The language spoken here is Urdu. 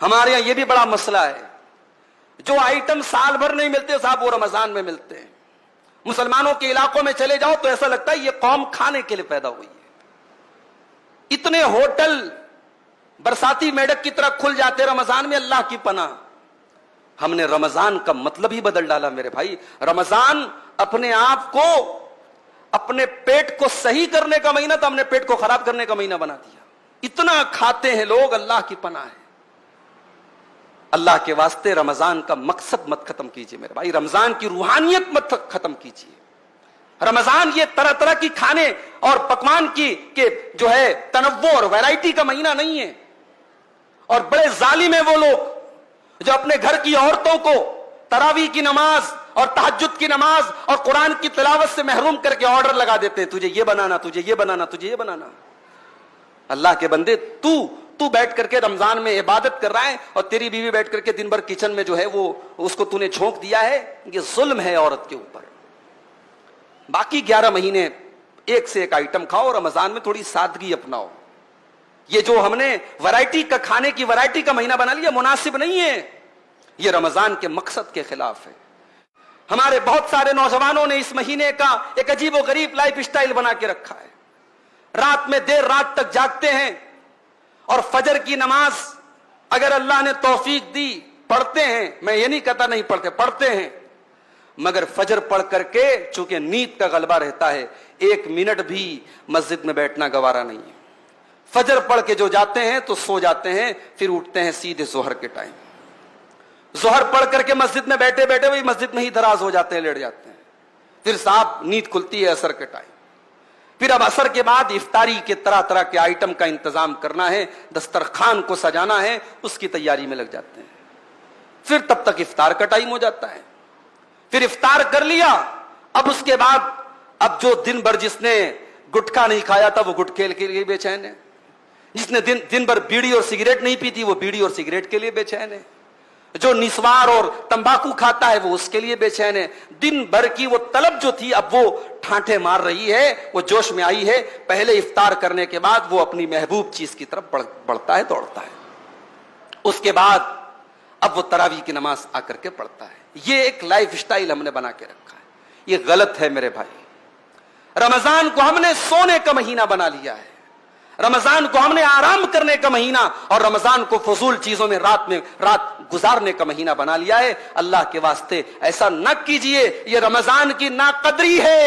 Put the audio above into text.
ہمارے یہاں یہ بھی بڑا مسئلہ ہے، جو آئٹم سال بھر نہیں ملتے صاحب وہ رمضان میں ملتے ہیں۔ مسلمانوں کے علاقوں میں چلے جاؤ تو ایسا لگتا ہے یہ قوم کھانے کے لیے پیدا ہوئی ہے۔ اتنے ہوٹل برساتی میڈک کی طرح کھل جاتے رمضان میں، اللہ کی پناہ۔ ہم نے رمضان کا مطلب ہی بدل ڈالا میرے بھائی۔ رمضان اپنے آپ کو، اپنے پیٹ کو صحیح کرنے کا مہینہ تھا، ہم نے پیٹ کو خراب کرنے کا مہینہ بنا دیا۔ اتنا کھاتے ہیں لوگ، اللہ کی پناہ ہے۔ اللہ کے واسطے رمضان کا مقصد مت ختم کیجئے میرے بھائی، رمضان کی روحانیت مت ختم کیجئے۔ رمضان یہ طرح طرح کی کھانے اور پکوان کی کہ جو ہے تنوع اور ویرائٹی کا مہینہ نہیں ہے۔ اور بڑے ظالم ہیں وہ لوگ جو اپنے گھر کی عورتوں کو تراویح کی نماز اور تہجد کی نماز اور قرآن کی تلاوت سے محروم کر کے آرڈر لگا دیتے ہیں، تجھے یہ بنانا، تجھے یہ بنانا، تجھے یہ بنانا۔ اللہ کے بندے، تو بیٹھ کر کے رمضان میں عبادت کر رہا ہے اور تیری بیوی بیٹھ کر کے دن بھر کچن میں جو ہے وہ اس کو تو نے جھونک دیا ہے، یہ ظلم ہے عورت کے اوپر۔ باقی 11 مہینے ایک سے ایک آئٹم کھاؤ، رمضان میں تھوڑی سادگی اپناؤ۔ یہ جو ہم نے ورائٹی کا کھانے کی ورائٹی کا مہینہ بنا لیا مناسب نہیں ہے، یہ رمضان کے مقصد کے خلاف ہے۔ ہمارے بہت سارے نوجوانوں نے اس مہینے کا ایک عجیب و غریب لائف سٹائل بنا کے رکھا ہے۔ رات میں دیر رات تک جاگتے ہیں اور فجر کی نماز اگر اللہ نے توفیق دی پڑھتے ہیں، میں یہ نہیں کہتا نہیں پڑھتے، پڑھتے ہیں، مگر فجر پڑھ کر کے چونکہ نیند کا غلبہ رہتا ہے 1 منٹ بھی مسجد میں بیٹھنا گوارا نہیں ہے۔ فجر پڑھ کے جو جاتے ہیں تو سو جاتے ہیں، پھر اٹھتے ہیں سیدھے ظہر کے ٹائم۔ ظہر پڑھ کر کے مسجد میں بیٹھے بیٹھے وہی مسجد میں ہی دراز ہو جاتے ہیں، لیٹ جاتے ہیں، پھر صاحب نیند کھلتی ہے عصر کے ٹائم۔ پھر اب عصر کے بعد افطاری کے طرح طرح کے آئٹم کا انتظام کرنا ہے، دسترخوان کو سجانا ہے، اس کی تیاری میں لگ جاتے ہیں۔ پھر تب تک افطار کا ٹائم ہو جاتا ہے، پھر افطار کر لیا، اب اس کے بعد اب جو دن بھر جس نے گٹکا نہیں کھایا تھا وہ گٹکے کے لیے بے چین ہے، جس نے دن بھر بیڑی اور سگریٹ نہیں پی تھی وہ بیڑی اور سگریٹ کے لیے بے چین ہے، جو نسوار اور تمباکو کھاتا ہے وہ اس کے لیے بے چین ہے۔ دن بھر کی وہ طلب جو تھی اب وہ ٹھانٹے مار رہی ہے، وہ جوش میں آئی ہے۔ پہلے افطار کرنے کے بعد وہ اپنی محبوب چیز کی طرف بڑھتا ہے، دوڑتا ہے۔ اس کے بعد اب وہ تراویح کی نماز آ کر کے پڑھتا ہے۔ یہ ایک لائف سٹائل ہم نے بنا کے رکھا ہے، یہ غلط ہے میرے بھائی۔ رمضان کو ہم نے سونے کا مہینہ بنا لیا ہے، رمضان کو ہم نے آرام کرنے کا مہینہ اور رمضان کو فضول چیزوں میں رات گزارنے کا مہینہ بنا لیا ہے۔ اللہ کے واسطے ایسا نہ کیجئے، یہ رمضان کی ناقدری ہے۔